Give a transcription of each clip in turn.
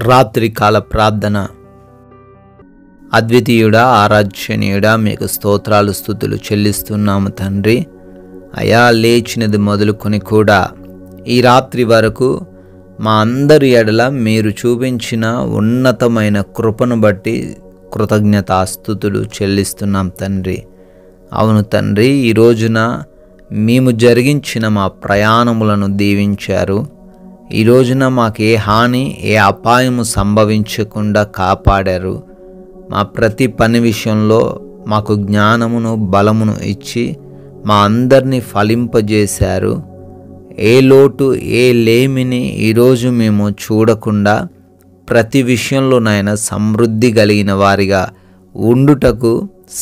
రాత్రికాల ప్రార్థన. అద్వితీయుడా, ఆరాధ్యనీయుడా, మీకు స్తోత్రాలు స్తుతులు చెల్లిస్తున్నాము తండ్రి. అయా, లేచినది మొదలుకొని కూడా ఈ రాత్రి వరకు మా అందరి ఎడల మీరు చూపించిన ఉన్నతమైన కృపను బట్టి కృతజ్ఞతాస్తుతులు చెల్లిస్తున్నాం తండ్రి. అవును తండ్రి, ఈ రోజున మేము జరిగించిన మా ప్రయాణములను దీవించారు. ఈ రోజున మాకు ఏ హాని ఏ అపాయము సంభవించకుండా కాపాడారు. మా ప్రతి పని విషయంలో మాకు జ్ఞానమును బలమును ఇచ్చి మా అందరినీ ఫలింపజేశారు. ఏ లోటు ఏ లేమిని ఈరోజు మేము చూడకుండా ప్రతి విషయంలో నాయన సమృద్ధి కలిగిన వారిగా ఉండుటకు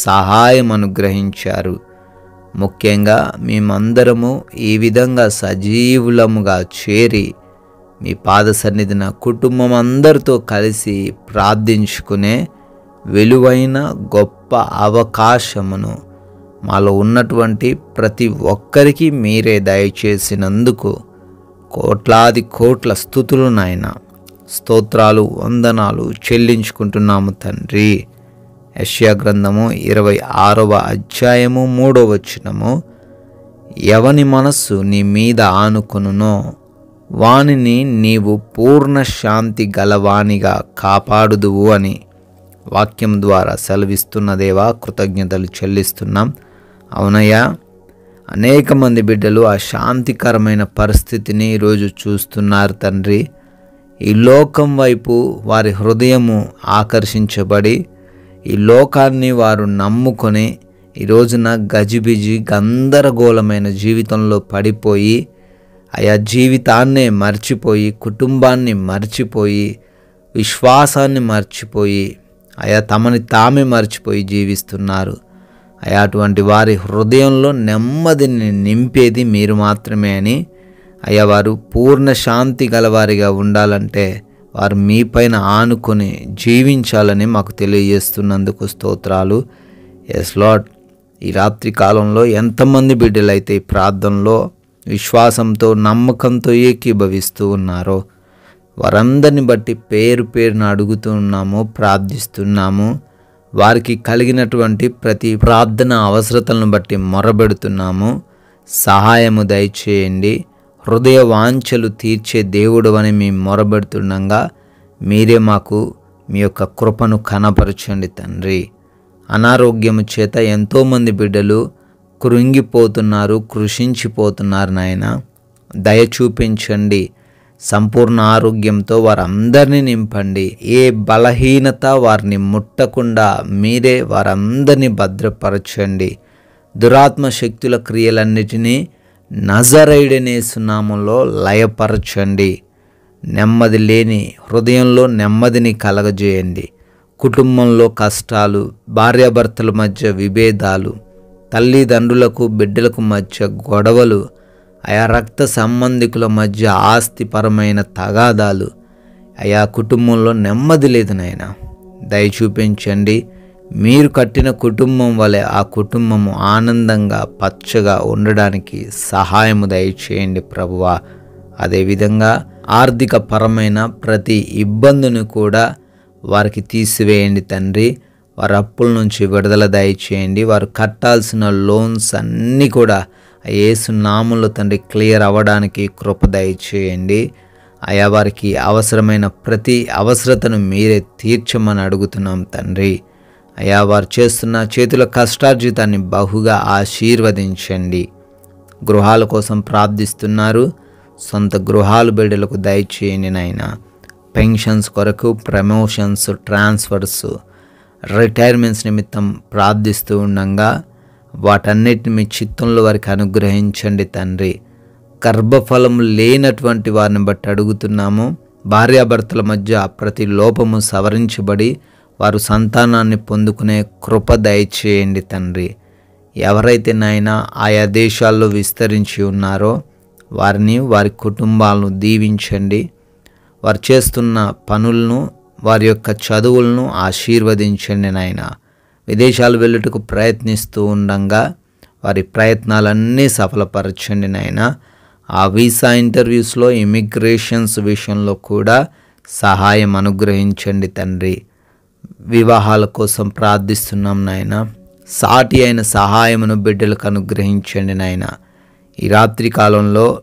సహాయం అనుగ్రహించారు. ముఖ్యంగా మేమందరము ఈ విధంగా సజీవులముగా చేరి మీ పాద సన్నిధిన కుటుంబం అందరితో కలిసి ప్రార్థించుకునే విలువైన గొప్ప అవకాశమును మాలో ఉన్నటువంటి ప్రతి ఒక్కరికి మీరే దయచేసినందుకు కోట్లాది కోట్ల స్తుతులు నాయన, స్తోత్రాలు వందనాలు చెల్లించుకుంటున్నాము తండ్రి. యెషయా గ్రంథము 26వ అధ్యాయము 3వ వచనము, ఎవని మనస్సు నీ మీద ఆనుకొనునో వానిని నీవు పూర్ణ శాంతి గలవానిగా కాపాడుదువు అని వాక్యం ద్వారా సెలవిస్తున్న దేవా, కృతజ్ఞతలు చెల్లిస్తున్నాం. అవునయ్యా, అనేక మంది బిడ్డలు ఆ శాంతికరమైన పరిస్థితిని ఈరోజు చూస్తున్నారు తండ్రి. ఈ లోకం వైపు వారి హృదయము ఆకర్షించబడి ఈ లోకాన్ని వారు నమ్ముకొని ఈ రోజున గజిబిజి గందరగోళమైన జీవితంలో పడిపోయి ఆయా జీవితాన్నే మర్చిపోయి, కుటుంబాన్ని మర్చిపోయి, విశ్వాసాన్ని మర్చిపోయి, ఆయా తమని తామే మర్చిపోయి జీవిస్తున్నారు. ఆయా అటువంటి వారి హృదయంలో నెమ్మదిని నింపేది మీరు మాత్రమే అని, అయ్యా వారు పూర్ణ శాంతి గలవారిగా ఉండాలంటే వారు మీపైన ఆనుకొని జీవించాలని మాకు తెలియజేస్తున్నందుకు స్తోత్రాలు. ఎస్ లార్డ్, ఈ రాత్రి కాలంలో ఎంతమంది బిడ్డలైతే ఈ ప్రార్థనలో విశ్వాసంతో నమ్మకంతో ఏకీభవిస్తూ ఉన్నారో వారందరిని బట్టి పేరు పేరున అడుగుతూ ఉన్నాము, ప్రార్థిస్తున్నాము. వారికి కలిగినటువంటి ప్రతి ప్రార్థన అవసరతలను బట్టి మొరబెడుతున్నాము. సహాయము దయచేయండి. హృదయ వాంఛలు తీర్చే దేవుడు అని మేము మొరబెడుతుండగా మీరే మాకు మీ యొక్క కృపను కనపరచండి తండ్రి. అనారోగ్యము చేత ఎంతోమంది బిడ్డలు కృంగిపోతున్నారు, కృషించిపోతున్నారు నాయన. దయ చూపించండి. సంపూర్ణ ఆరోగ్యంతో వారందరినీ నింపండి. ఏ బలహీనత వారిని ముట్టకుండా మీరే వారందరినీ భద్రపరచండి. దురాత్మ శక్తుల క్రియలన్నిటినీ నజరేయుడనే యేసు నామములో లయపరచండి. నెమ్మది లేని హృదయంలో నెమ్మదిని కలగజేయండి. కుటుంబంలో కష్టాలు, భార్యాభర్తల మధ్య విభేదాలు, తల్లిదండ్రులకు బిడ్డలకు మధ్య గొడవలు, ఆయా రక్త సంబంధికుల మధ్య ఆస్తిపరమైన తగాదాలు, ఆయా కుటుంబంలో నెమ్మది లేదు నాయన. దయ చూపించండి. మీరు కట్టిన కుటుంబం వలె ఆ కుటుంబము ఆనందంగా పచ్చగా ఉండడానికి సహాయము దయచేయండి ప్రభువా. అదేవిధంగా ఆర్థిక పరమైన ప్రతి ఇబ్బందిని కూడా వారికి తీసివేయండి తండ్రి. వారి అప్పుల నుంచి విడుదల దయచేయండి. వారు కట్టాల్సిన లోన్స్ అన్నీ కూడా యేసు నామములో తండ్రి క్లియర్ అవ్వడానికి కృప దయచేయండి. ఆయా వారికి అవసరమైన ప్రతి అవసరతను మీరే తీర్చమని అడుగుతున్నాం తండ్రి. అయా వారు చేస్తున్న చేతుల కష్టార్జితాన్ని బహుగా ఆశీర్వదించండి. గృహాల కోసం ప్రార్థిస్తున్నారు. సొంత గృహాలు బిడ్డలకు దయచేయండి నాయన. పెన్షన్స్ కొరకు, ప్రమోషన్స్, ట్రాన్స్ఫర్స్, రిటైర్మెంట్స్ నిమిత్తం ప్రార్థిస్తూ ఉండగా వాటన్నిటిని మీ చిత్తంలో వారికి అనుగ్రహించండి తండ్రి. గర్భఫలం లేనటువంటి వారిని బట్టి అడుగుతున్నాము. భార్యాభర్తల మధ్య ప్రతి లోపము సవరించబడి వారు సంతానాన్ని పొందుకునే కృప దయచేయండి తండ్రి. ఎవరైతే నాయన ఆయా దేశాల్లో విస్తరించి ఉన్నారో వారిని, వారి కుటుంబాలను దీవించండి. వారు చేస్తున్న పనులను, వారి యొక్క చదువులను ఆశీర్వదించండి నాయన. విదేశాలు వెళ్ళుటకు ప్రయత్నిస్తూ ఉండగా వారి ప్రయత్నాలన్నీ సఫలపరచండి నాయన. ఆ వీసా ఇంటర్వ్యూస్లో, ఇమిగ్రేషన్స్ విషయంలో కూడా సహాయం అనుగ్రహించండి తండ్రి. వివాహాల కోసం ప్రార్థిస్తున్నాం నాయన. సాటి అయిన సహాయమును బిడ్డలకు అనుగ్రహించండి నాయన. ఈ రాత్రి కాలంలో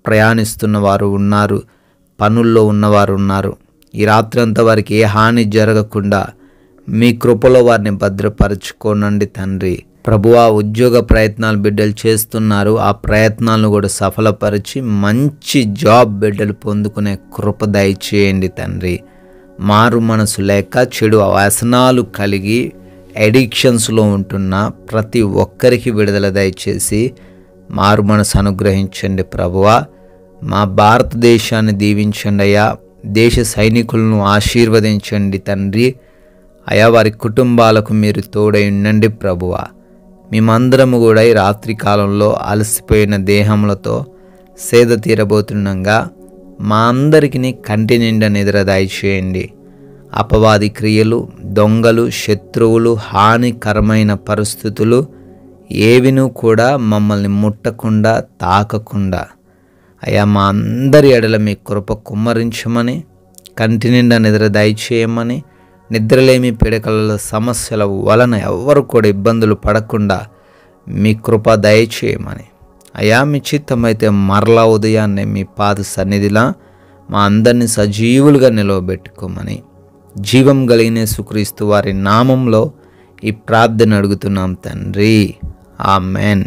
ప్రయాణిస్తున్న వారు ఉన్నారు, పనుల్లో ఉన్నవారు ఉన్నారు. ఈ రాత్రి అంతా వారికి ఏ హాని జరగకుండా మీ కృపలో వారిని భద్రపరచుకోనండి తండ్రి. ప్రభువా, ఉద్యోగ ప్రయత్నాలు బిడ్డలు చేస్తున్నారు. ఆ ప్రయత్నాలను కూడా సఫలపరిచి మంచి జాబ్ బిడ్డలు పొందుకునే కృప దయచేయండి తండ్రి. మారు మనసు లేక చెడు వ్యసనాలు కలిగి అడిక్షన్స్లో ఉంటున్న ప్రతి ఒక్కరికి విడుదల దయచేసి మారు మనసు అనుగ్రహించండి ప్రభువా. మా భారతదేశాన్ని దీవించండి అయ్యా. దేశ సైనికులను ఆశీర్వదించండి తండ్రి. అయా, వారి కుటుంబాలకు మీరు తోడై ఉండండి ప్రభువా. మేమందరము కూడా ఈ రాత్రి కాలంలో అలసిపోయిన దేహములతో సేద తీరబోతుండగా మా అందరికీ కంటి నిండా నిద్ర దయచేయండి. అపవాది క్రియలు, దొంగలు, శత్రువులు, హానికరమైన పరిస్థితులు ఏవినూ కూడా మమ్మల్ని ముట్టకుండా, తాకకుండా అయ్యా మా అందరి ఎడల మీ కృప కుమ్మరించమని, కంటి నిండా నిద్ర దయచేయమని, నిద్రలేమి పిడకల సమస్యల వలన ఎవరు కూడా ఇబ్బందులు పడకుండా మీ కృప దయచేయమని, అయా మీ చిత్తమైతే మరలా ఉదయాన్నే మీ పాద సన్నిధిలా మా అందరినీ సజీవులుగా నిలవబెట్టుకోమని జీవం కలిగిన యేసుక్రీస్తు వారి నామంలో ఈ ప్రార్థన అడుగుతున్నాం తండ్రి. ఆమెన్.